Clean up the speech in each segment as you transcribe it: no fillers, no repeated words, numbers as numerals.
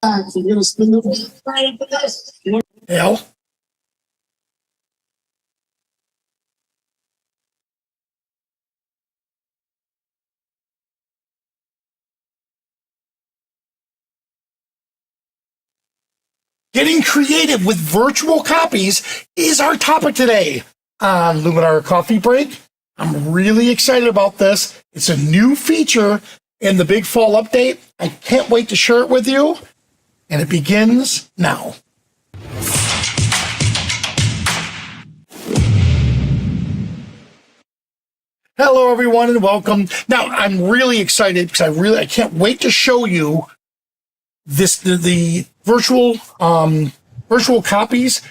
You're gonna spin the wheel right for this. Hell. Getting creative with virtual copies is our topic today on Luminar Coffee Break. I'm really excited about this. It's a new feature in the big fall update. I can't wait to share it with you. And it begins now. Hello, everyone, and welcome. Now, I'm really excited because I can't wait to show you the virtual copies,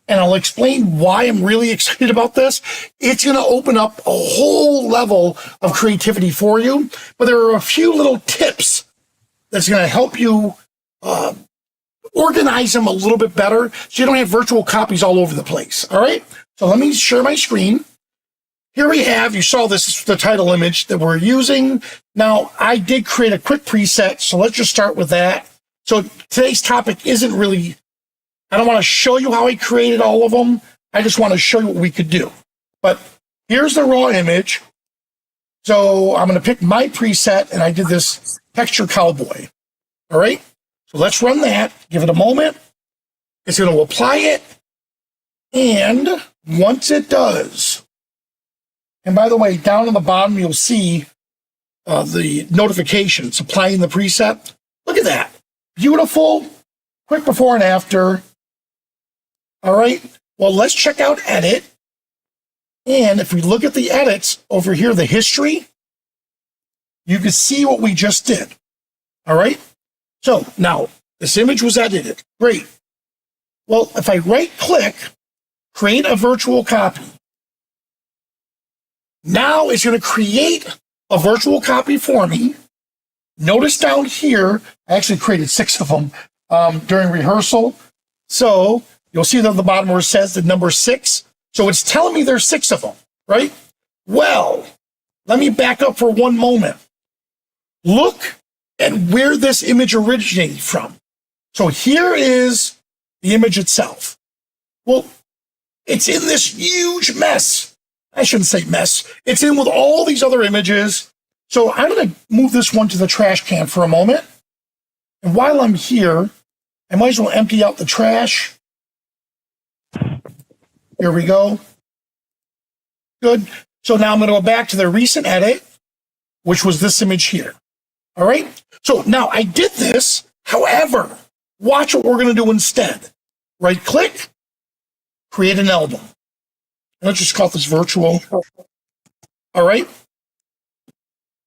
and I'll explain why I'm really excited about this. It's going to open up a whole level of creativity for you, but there are a few little tips that's going to help you organize them a little bit better so you don't have virtual copies all over the place. All right, so let me share my screen. Here we have, you saw this is the title image that we're using. Now, I did create a quick preset, so let's just start with that. So today's topic isn't really, I don't want to show you how I created all of them. I just want to show you what we could do. But here's the raw image. So I'm going to pick my preset, and I did this texture cowboy. All right, so let's run that. Give it a moment. It's going to apply it. And once it does, and by the way, down on the bottom, you'll see the notifications applying the preset. Look at that. Beautiful. Quick before and after. All right. Well, let's check out edit. And if we look at the edits over here, the history, you can see what we just did. All right. So now this image was edited. Great. Well, if I right click, create a virtual copy. Now it's going to create a virtual copy for me. Notice down here, I actually created 6 of them during rehearsal. So you'll see that at the bottom where it says the number 6. So it's telling me there's 6 of them, right? Well, let me back up for one moment. Look at where this image originated from. So here is the image itself. Well, it's in this huge mess. I shouldn't say mess. It's in with all these other images. So I'm going to move this one to the trash can for a moment. And while I'm here, I might as well empty out the trash. Here we go. Good. So now I'm going to go back to the recent edit, which was this image here. All right. So now I did this. However, watch what we're going to do instead. Right click, create an album. Let's just call this virtual. All right.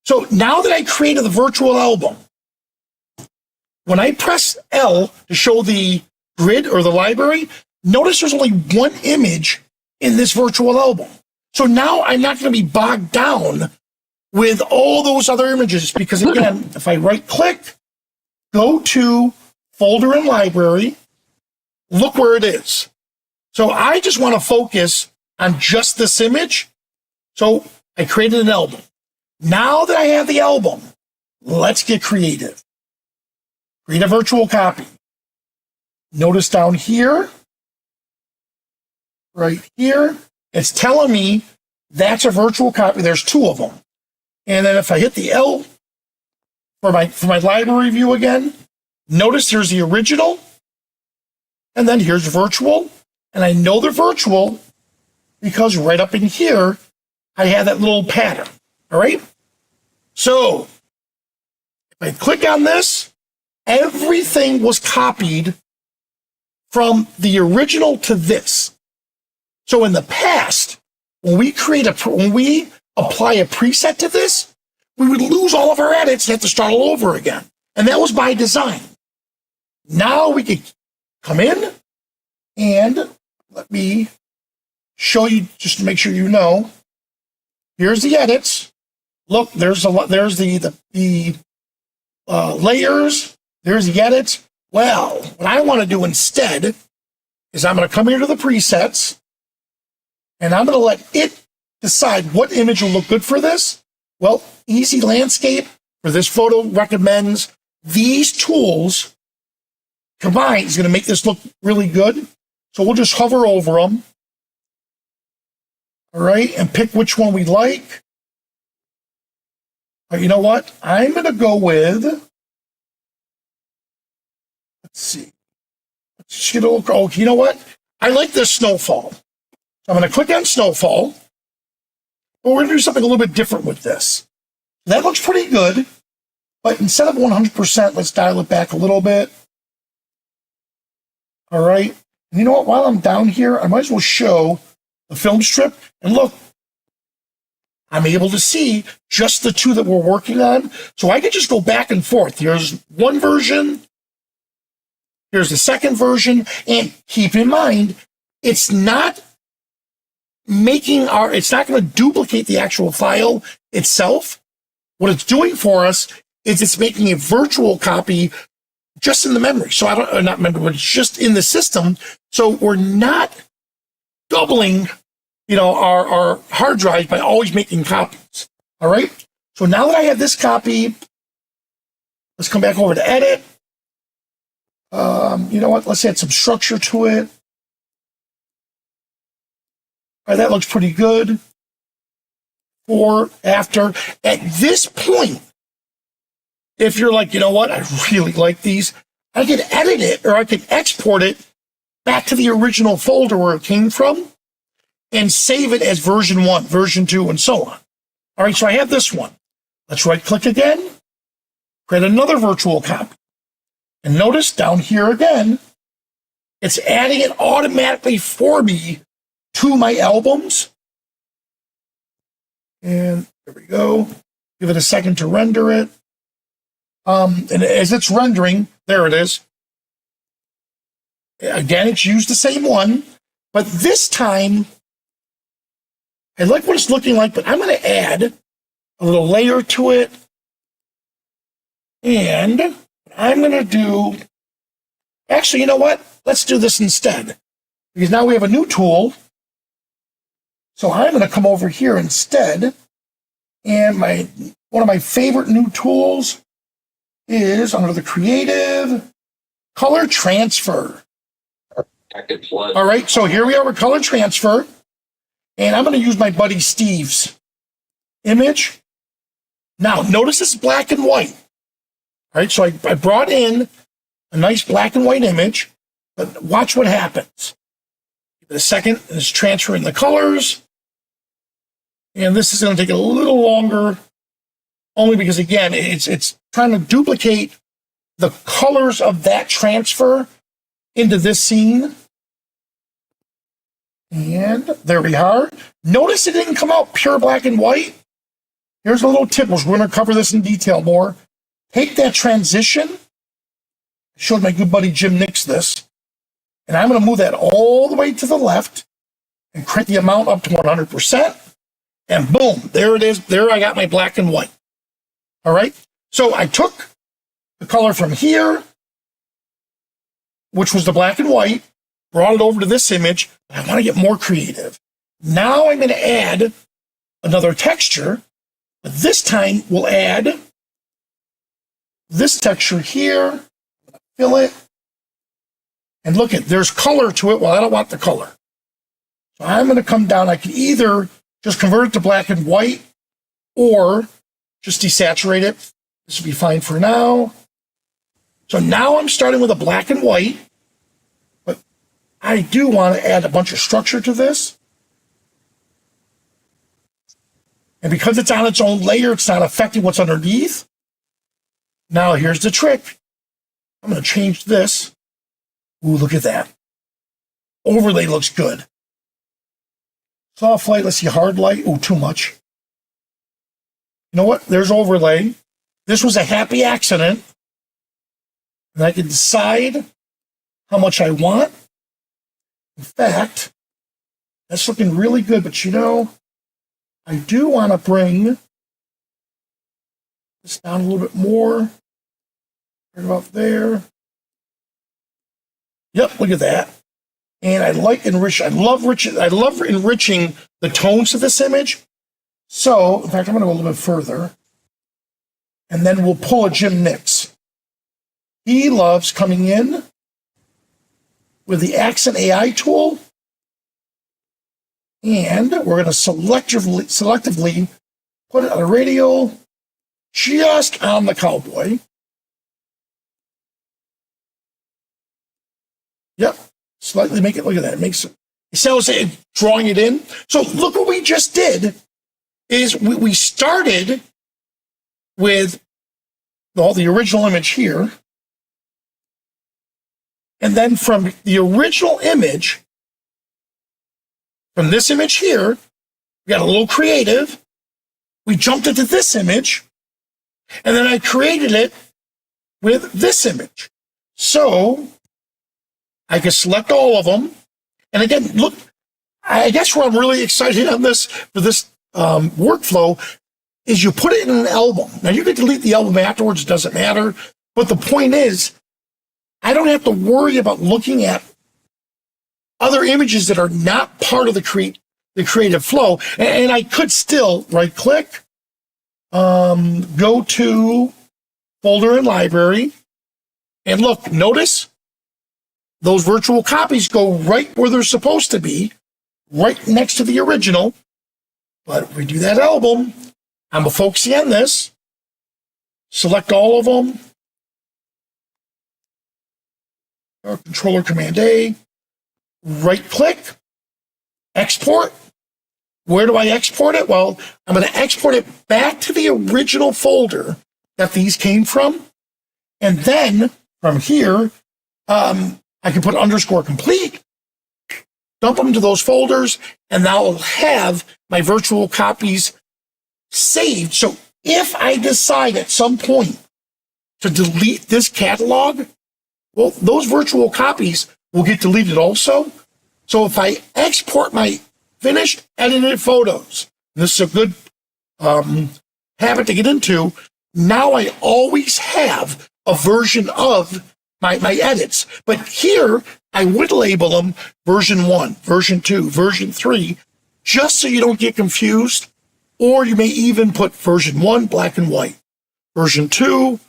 So now that I created the virtual album, when I press L to show the grid or the library, notice there's only one image in this virtual album. So now I'm not going to be bogged down with all those other images because, again, if I right click, go to folder and library, look where it is. So I just want to focus on just this image. So I created an album. Now that I have the album, let's get creative. Create a virtual copy. Notice down here, right here, it's telling me that's a virtual copy. There's 2 of them. And then if I hit the L for my library view again, notice there's the original, and then here's virtual. And I know they're virtual because right up in here, I have that little pattern. All right. So if I click on this, everything was copied from the original to this. So in the past, when we apply a preset to this, we would lose all of our edits and have to start all over again. And that was by design. Now we can come in and let me show you just to make sure you know. Here's the edits. Look, there's the layers. There's the edits. Well, what I want to do instead is I'm going to come here to the presets, and I'm going to let it decide what image will look good for this. Well, Easy Landscape for this photo recommends these tools combined is going to make this look really good. So we'll just hover over them. All right, and pick which one we like. All right, you know what? I'm going to go with, let's see. Let's get a little, oh, you know what? I like this snowfall. So I'm going to click on snowfall. But we're going to do something a little bit different with this. That looks pretty good. But instead of 100%, let's dial it back a little bit. All right. And you know what? While I'm down here, I might as well show the film strip. And look, I'm able to see just the two that we're working on. So I can just go back and forth. Here's one version. Here's the second version. And keep in mind, it's not it's not going to duplicate the actual file itself. What it's doing for us is it's making a virtual copy just in the memory. So not memory, but it's just in the system. So we're not doubling, our hard drive by always making copies. All right. So now that I have this copy, let's come back over to edit. You know what? Let's add some structure to it. All right, that looks pretty good. Before, after. At this point, if you're like, you know what, I really like these, I can edit it or I can export it back to the original folder where it came from and save it as version 1, version 2, and so on. All right, so I have this one. Let's right-click again, create another virtual copy. And notice down here again, it's adding it automatically for me to my albums. And there we go. Give it a second to render it. And as it's rendering, there it is. Again, it's used the same one, but this time, I like what it's looking like, but I'm going to add a little layer to it. And I'm going to do, actually, you know what? Let's do this instead. Because now we have a new tool. So I'm going to come over here instead. And one of my favorite new tools is under the creative color transfer. All right, so here we are with color transfer. And I'm going to use my buddy Steve's image. Now, notice it's black and white. All right, so I brought in a nice black and white image, but watch what happens. Give it a second, it's transferring the colors. And this is going to take a little longer, only because, again, it's trying to duplicate the colors of that transfer into this scene. And there we are. Notice it didn't come out pure black and white. Here's a little tip. We're going to cover this in detail more. Take that transition. I showed my good buddy Jim Nix this. And I'm going to move that all the way to the left and crank the amount up to 100%. And boom, there it is. There I got my black and white. All right. So I took the color from here, which was the black and white, brought it over to this image. I want to get more creative. Now I'm going to add another texture, but this time we'll add this texture here, fill it, and look there's color to it. Well, I don't want the color. So I'm going to come down. I can either just convert it to black and white or just desaturate it. This will be fine for now. So now I'm starting with a black and white, but I do want to add a bunch of structure to this. And because it's on its own layer, it's not affecting what's underneath. Now here's the trick. I'm going to change this. Ooh, look at that. Overlay looks good. Soft light, let's see, hard light. Ooh, too much. You know what? There's overlay. This was a happy accident. And I can decide how much I want. In fact, that's looking really good, but I do want to bring this down a little bit more. Right about there. Yep, look at that. And I love enriching the tones of this image. So, in fact, I'm going to go a little bit further. And then we'll pull a Jim Nix. He loves coming in with the Accent AI tool. And we're going to selectively put it on a radial just on the cowboy. Yep. Slightly make it, look at that. It makes it, instead of drawing it in. So look what we just did is we started with the original image here. And then from the original image, from this image here, we got a little creative. We jumped into this image, and then I created it with this image. So I can select all of them. And again, look, I guess where I'm really excited on this, for this workflow, is you put it in an album. Now you can delete the album afterwards, it doesn't matter. But the point is, I don't have to worry about looking at other images that are not part of the creative flow. And I could still right click, go to folder and library, and look, notice those virtual copies go right where they're supposed to be, right next to the original. But if we do that album, I'm focusing on this, select all of them, Controller Command A, right click, export. Where do I export it? Well, I'm going to export it back to the original folder that these came from. And then from here, I can put underscore complete, dump them to those folders, and now I'll have my virtual copies saved. So if I decide at some point to delete this catalog, well, those virtual copies will get deleted also. So if I export my finished edited photos, this is a good habit to get into, now I always have a version of my edits. But here, I would label them version 1, version 2, version 3, just so you don't get confused. Or you may even put version 1, black and white, version 2,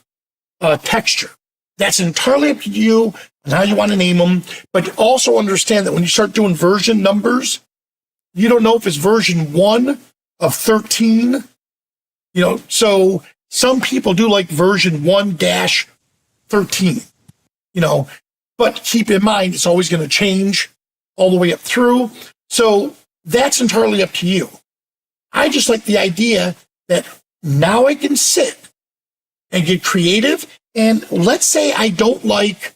texture. That's entirely up to you and how you want to name them. But also understand that when you start doing version numbers, you don't know if it's version 1 of 13. So some people do like version 1-13. But keep in mind, it's always going to change all the way up through. So that's entirely up to you. I just like the idea that now I can sit and get creative. And let's say I don't like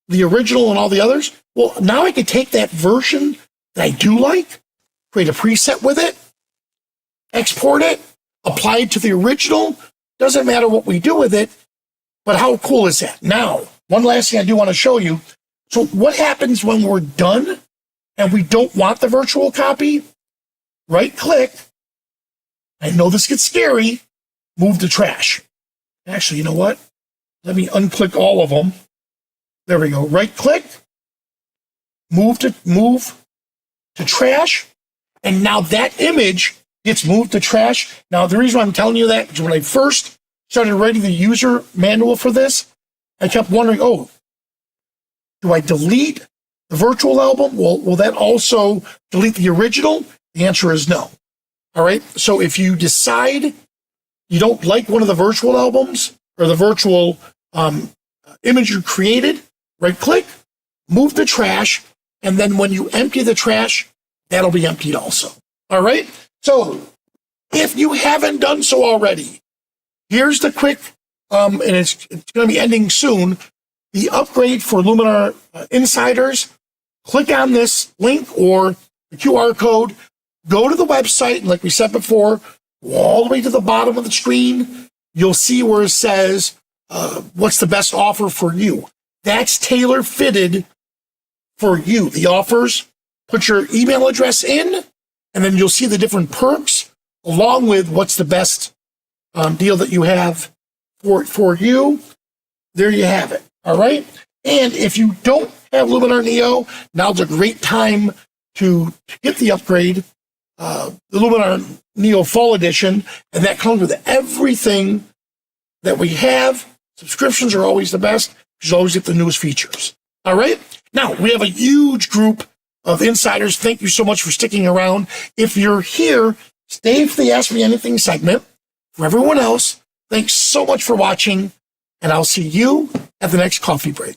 the original and all the others. Well, now I can take that version that I do like, create a preset with it, export it, apply it to the original. Doesn't matter what we do with it. But how cool is that? Now, one last thing I do want to show you. So what happens when we're done and we don't want the virtual copy? Right click. I know this gets scary. Move to trash. Actually, you know what? Let me unclick all of them. There we go. Right click. Move to trash. And now that image gets moved to trash. Now, the reason why I'm telling you that is when I first started writing the user manual for this, I kept wondering, do I delete the virtual album? Well, will that also delete the original? The answer is no. All right. So if you decide you don't like one of the virtual albums or the virtual image you created, right click, move the trash. And then when you empty the trash, that'll be emptied also. All right. So if you haven't done so already, here's the quick, and it's going to be ending soon, the upgrade for Luminar Insiders. Click on this link or the QR code, go to the website, and like we said before, go all the way to the bottom of the screen. You'll see where it says, what's the best offer for you? That's tailor-fitted for you. The offers, put your email address in, and then you'll see the different perks along with what's the best deal that you have for you. There you have it. All right. And if you don't have Luminar Neo, now's a great time to get the upgrade, the Luminar Neo Fall Edition, and that comes with everything that we have. Subscriptions are always the best because you always get the newest features. All right. Now, we have a huge group of insiders. Thank you so much for sticking around. If you're here, stay for the Ask Me Anything segment. For everyone else, thanks so much for watching, and I'll see you at the next coffee break.